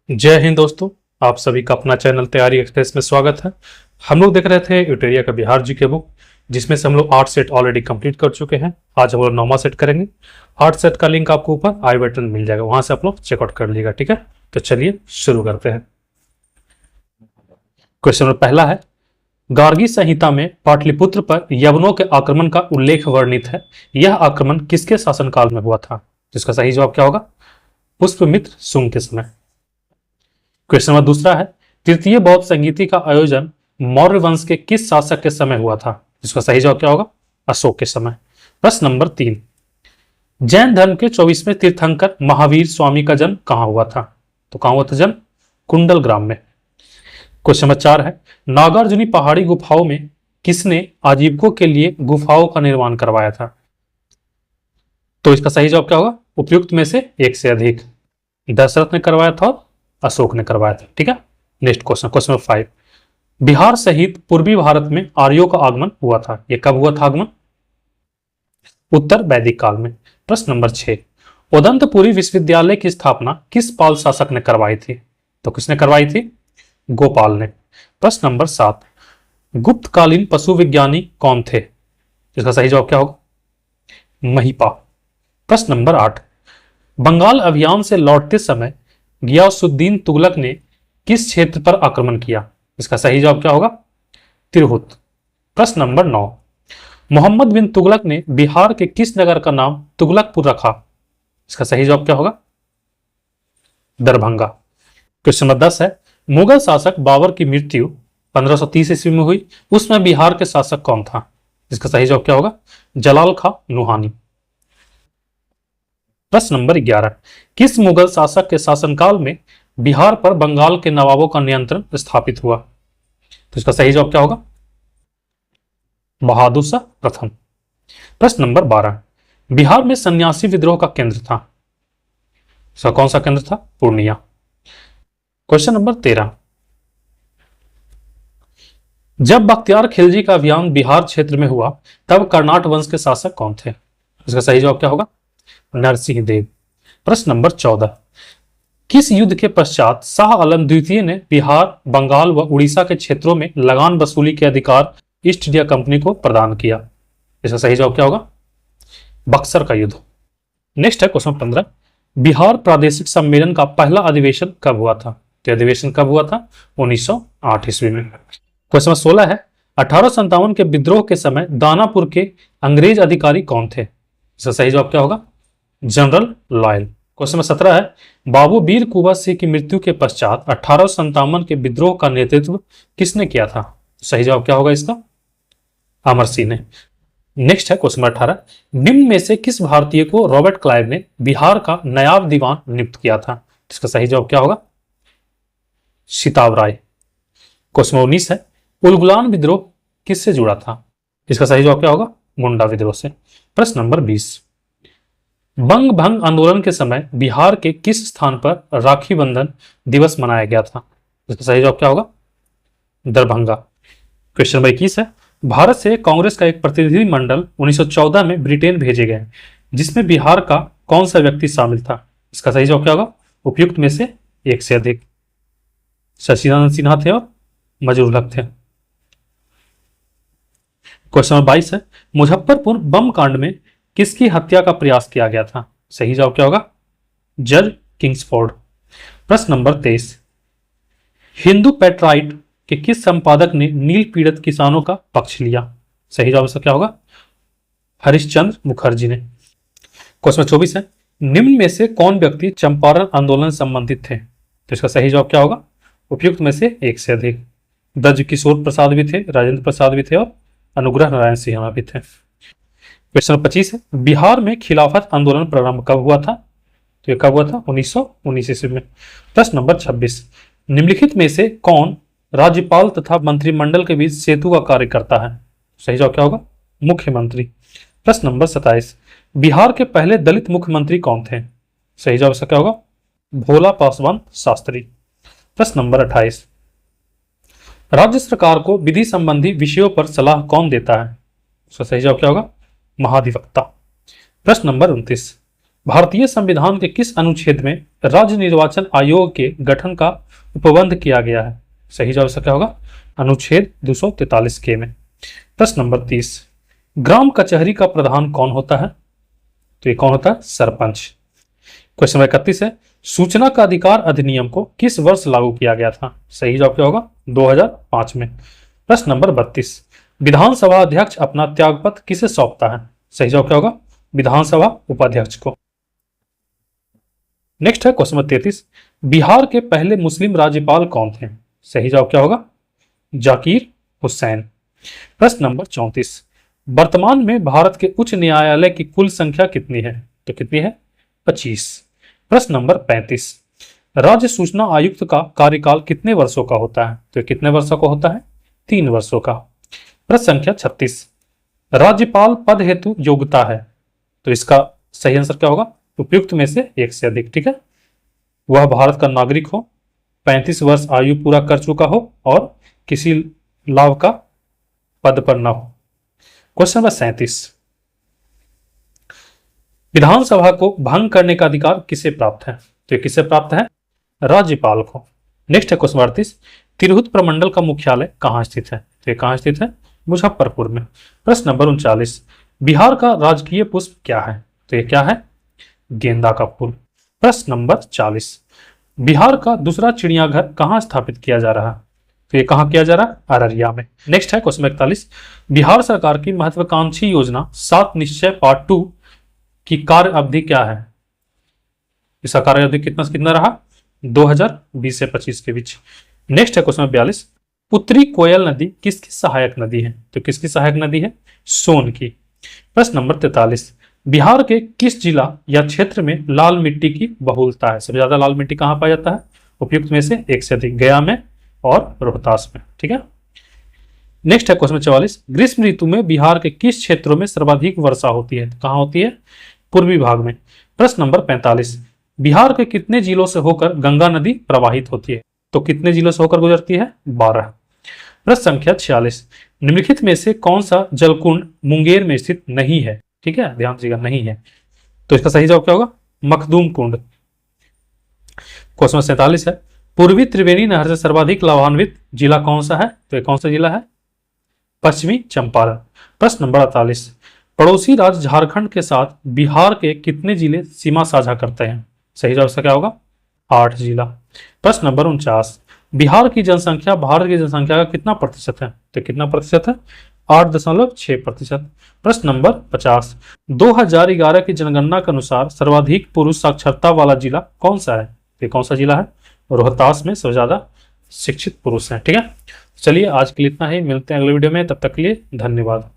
जय हिंद दोस्तों। आप सभी का अपना चैनल तैयारी एक्सप्रेस में स्वागत है। हम लोग देख रहे थे यूटेरिया का बिहार जी के बुक, जिसमें से हम लोग 8 सेट ऑलरेडी कंप्लीट कर चुके हैं। आज हम लोग 9वां सेट करेंगे। 8 सेट का लिंक आपको ऊपर आई बटन मिल जाएगा, वहां से आप लोग चेकआउट कर लीजिएगा। ठीक है, तो चलिए शुरू करते हैं। क्वेश्चन नंबर पहला है, गार्गी संहिता में पाटलिपुत्र पर यवनों के आक्रमण का उल्लेख वर्णित है। यह आक्रमण किसके शासनकाल में हुआ था? जिसका सही जवाब क्या होगा? पुष्पमित्र शुंग के समय। क्वेश्चन नंबर दूसरा है, तृतीय बौद्ध संगीति का आयोजन मौर्य वंश के किस शासक के समय हुआ था? जिसका सही जवाब क्या होगा? अशोक के समय। प्रश्न नंबर 3, जैन धर्म के 24वें तीर्थंकर महावीर स्वामी का जन्म कहां हुआ था? तो कहां हुआ था जन्म? कुंडल ग्राम में। क्वेश्चन नंबर 4 है, नागार्जुनी पहाड़ी गुफाओं में किसने आजीविकों के लिए गुफाओं का निर्माण करवाया था? तो इसका सही जवाब क्या होगा? उपयुक्त में से एक से अधिक। दशरथ ने करवाया था और अशोक ने करवाया था। ठीक है, next question, question number 5, Bihar सहित पूर्वी भारत में आर्यों का आगमन हुआ था। यह कब हुआ था आगमन? उत्तर वैदिक काल में। प्रश्न नंबर 6, उदंतपुरी विश्वविद्यालय की स्थापना किस पाल शासक ने करवाई थी? तो किसने करवाई थी? गोपाल ने। प्रश्न नंबर 7, गुप्तकालीन पशु विज्ञानी कौन थे? इसका सही जवाब क्या होगा? महिपा। प्रश्न नंबर 8, बंगाल अभियान से लौटते समय गियासुद्दीन तुगलक ने किस क्षेत्र पर आक्रमण किया? इसका सही जवाब क्या होगा? तिरहुत। प्रश्न नंबर 9, मोहम्मद बिन तुगलक ने बिहार के किस नगर का नाम तुगलकपुर रखा? इसका सही जवाब क्या होगा? दरभंगा। क्वेश्चन नंबर 10 है, मुगल शासक बाबर की मृत्यु 1530 ईस्वी में हुई, उसमें बिहार के शासक कौन था? इसका सही जवाब क्या होगा? जलाल खां नुहानी। प्रश्न नंबर 11, किस मुगल शासक के शासनकाल में बिहार पर बंगाल के नवाबों का नियंत्रण स्थापित हुआ? तो इसका सही जवाब क्या होगा? बहादुर शाह प्रथम। प्रश्न नंबर 12, बिहार में सन्यासी विद्रोह का केंद्र था, इसका कौन सा केंद्र था? पूर्णिया। क्वेश्चन नंबर 13, जब बख्तियार खिलजी का अभियान बिहार क्षेत्र में हुआ तब कर्नाट वंश के शासक कौन थे? इसका सही जवाब क्या होगा? नरसिंह देव। प्रश्न नंबर 14, किस युद्ध के पश्चात शाह आलम द्वितीय ने बिहार, बंगाल व उड़ीसा के क्षेत्रों में लगान वसूली के अधिकार ईस्ट इंडिया कंपनी को प्रदान किया? इसका सही जवाब क्या होगा? बक्सर का युद्ध। नेक्स्ट है क्वेश्चन 15, बिहार प्रादेशिक सम्मेलन का पहला अधिवेशन कब हुआ था? तो अधिवेशन कब हुआ था? 1908 ईस्वी में। क्वेश्चन 16 है, 1857 के विद्रोह के समय दानापुर के अंग्रेज अधिकारी कौन थे? इसका सही जवाब क्या होगा? General loyal. क्वेश्चन नंबर 17 है, बाबू वीर कुंवर सिंह की मृत्यु के पश्चात 1857 के विद्रोह का नेतृत्व किसने किया था? सही जवाब क्या होगा इसका? अमर सिंह ने। नेक्स्ट है क्वेश्चन नंबर 18, निम्न में से किस भारतीय को रॉबर्ट क्लाइव ने बिहार का नायब दीवान नियुक्त किया था? इसका सही जवाब क्या होगा? सिताब राय। क्वेश्चन नंबर 19 है, उलगुलान विद्रोह किससे जुड़ा था? इसका सही जवाब क्या होगा? मुंडा विद्रोह से। प्रश्न नंबर 20, बंग भंग आंदोलन के समय बिहार के किस स्थान पर राखी बंधन दिवस मनाया गया था? इसका सही जवाब क्या होगा? दरभंगा। क्वेश्चन नंबर 21 है, भारत से कांग्रेस का एक प्रतिनिधि मंडल 1914 में ब्रिटेन भेजे गए, जिसमें बिहार का कौन सा व्यक्ति शामिल था? इसका सही जवाब क्या होगा? उपयुक्त में से एक से अधिक। शशिकांत सिन्हा थे और मजरूल हक थे। क्वेश्चन नंबर 22 है, मुजफ्फरपुर बम कांड में किसकी हत्या का प्रयास किया गया था? सही जवाब क्या होगा? जज किंग्सफोर्ड। प्रश्न नंबर 23, हिंदू पैट्राइट के किस संपादक ने नील पीड़ित किसानों का पक्ष लिया? सही जवाब इसका क्या होगा? हरिश्चंद्र मुखर्जी ने। क्वेश्चन 24 है, निम्न में से कौन व्यक्ति चंपारण आंदोलन संबंधित थे? तो इसका सही जवाब क्या होगा? उपयुक्त में से एक से अधिक। ब्रज किशोर प्रसाद भी थे, राजेंद्र प्रसाद भी थे और अनुग्रह नारायण सिन्हा भी थे। क्वेश्चन 25 है, बिहार में खिलाफत आंदोलन प्रारंभ कब हुआ था? तो ये कब हुआ था? 1919 ईस्वी में। प्रश्न नंबर 26, निम्नलिखित में से कौन राज्यपाल तथा मंत्रिमंडल के बीच सेतु का कार्य करता है? सही जवाब क्या होगा? मुख्यमंत्री। प्रश्न नंबर 27, बिहार के पहले दलित मुख्यमंत्री कौन थे? सही जवाब इसका क्या होगा? भोला पासवान शास्त्री। प्रश्न नंबर 28, राज्य सरकार को विधि संबंधी विषयों पर सलाह कौन देता है? उसका सही जवाब क्या होगा? महाधिवक्ता। प्रश्न नंबर 29, भारतीय संविधान के किस अनुच्छेद में राज्य निर्वाचन आयोग के गठन का उपबंध किया गया है? सही जवाब इसका क्या होगा? अनुच्छेद 243 के में। प्रश्न नंबर 30, ग्राम कचहरी का प्रधान कौन होता है? तो ये कौन होता है? सरपंच। क्वेश्चन नंबर 31 है, सूचना का अधिकार अधिनियम को किस वर्ष लागू किया गया था? सही जवाब क्या होगा? 2005 में। प्रश्न नंबर 32, विधानसभा अध्यक्ष अपना त्यागपत्र किसे सौंपता है? सही जवाब क्या होगा? विधानसभा उपाध्यक्ष को। नेक्स्ट है क्वेश्चन नंबर 33, बिहार के पहले मुस्लिम राज्यपाल कौन थे? सही जवाब क्या होगा? जाकिर हुसैन। प्रश्न नंबर 34, वर्तमान में भारत के उच्च न्यायालय की कुल संख्या कितनी है? तो कितनी है? 25। प्रश्न नंबर 35, राज्य सूचना आयुक्त का कार्यकाल कितने वर्षों का होता है? तो कितने वर्षों का होता है? 3 वर्षों का। प्रश्न संख्या 36, राज्यपाल पद हेतु योग्यता है? तो इसका सही आंसर क्या होगा? उपयुक्त में से एक से अधिक। ठीक है, वह भारत का नागरिक हो, 35 वर्ष आयु पूरा कर चुका हो और किसी लाभ का पद पर न हो। क्वेश्चन नंबर 37, विधानसभा को भंग करने का अधिकार किसे प्राप्त है? तो ये किसे प्राप्त है? राज्यपाल को। नेक्स्ट है क्वेश्चन 38, तिरहुत प्रमंडल का मुख्यालय कहाँ स्थित है? तो ये कहाँ स्थित है? मुजफ्फरपुर में। प्रश्न नंबर 39, बिहार का राजकीय पुष्प क्या है? तो ये क्या है? गेंदा का फूल। प्रश्न नंबर 40, बिहार का दूसरा चिड़ियाघर कहाँ स्थापित किया जा रहा है? तो ये कहाँ किया जा रहा है? अररिया में। नेक्स्ट है क्वेश्चन 41, बिहार सरकार की महत्वाकांक्षी योजना 7 निश्चय पार्ट 2 की कार्य अवधि क्या है? इसका कार्य अवधि कितना से कितना रहा? 2020 से 25 के बीच। नेक्स्ट है क्वेश्चन 42, उत्तरी कोयल नदी किसकी सहायक नदी है? तो किसकी सहायक नदी है? सोन की। प्रश्न नंबर 43, बिहार के किस जिला या क्षेत्र में लाल मिट्टी की बहुलता है? सबसे ज्यादा लाल मिट्टी कहाँ पाया जाता है? उपयुक्त में से एक से अधिक, गया में और रोहतास में। ठीक है, नेक्स्ट है क्वेश्चन 44, ग्रीष्म ऋतु में बिहार के किस क्षेत्रों में सर्वाधिक वर्षा होती है? कहाँ होती है? पूर्वी भाग में। प्रश्न नंबर 45, बिहार के कितने जिलों से होकर गंगा नदी प्रवाहित होती है? तो कितने जिलों से होकर गुजरती है? 12। प्रश्न संख्या 46, निम्नलिखित में से कौन सा जलकुंड मुंगेर में स्थित नहीं है? ठीक है, ध्यान दीजिएगा, नहीं है। तो इसका सही जवाब क्या होगा? मखदूम कुंड। क्वेश्चन 47 है, पूर्वी त्रिवेणी नहर से सर्वाधिक लाभान्वित जिला कौन सा है? तो ये कौन सा जिला है? पश्चिमी चंपारण। प्रश्न नंबर 48, पड़ोसी राज्य झारखंड के साथ बिहार के कितने जिले सीमा साझा करते हैं? सही जवाब इसका क्या होगा? 8 जिला। प्रश्न नंबर 49, बिहार की जनसंख्या भारत की जनसंख्या का कितना प्रतिशत है? तो कितना प्रतिशत है? 8.6%। प्रश्न नंबर 50, 2011 की जनगणना के अनुसार सर्वाधिक पुरुष साक्षरता वाला जिला कौन सा है? ये कौन सा जिला है? रोहतास में सबसे ज्यादा शिक्षित पुरुष हैं। ठीक है, चलिए आज के लिए इतना ही, मिलते हैं अगले वीडियो में, तब तक के लिए धन्यवाद।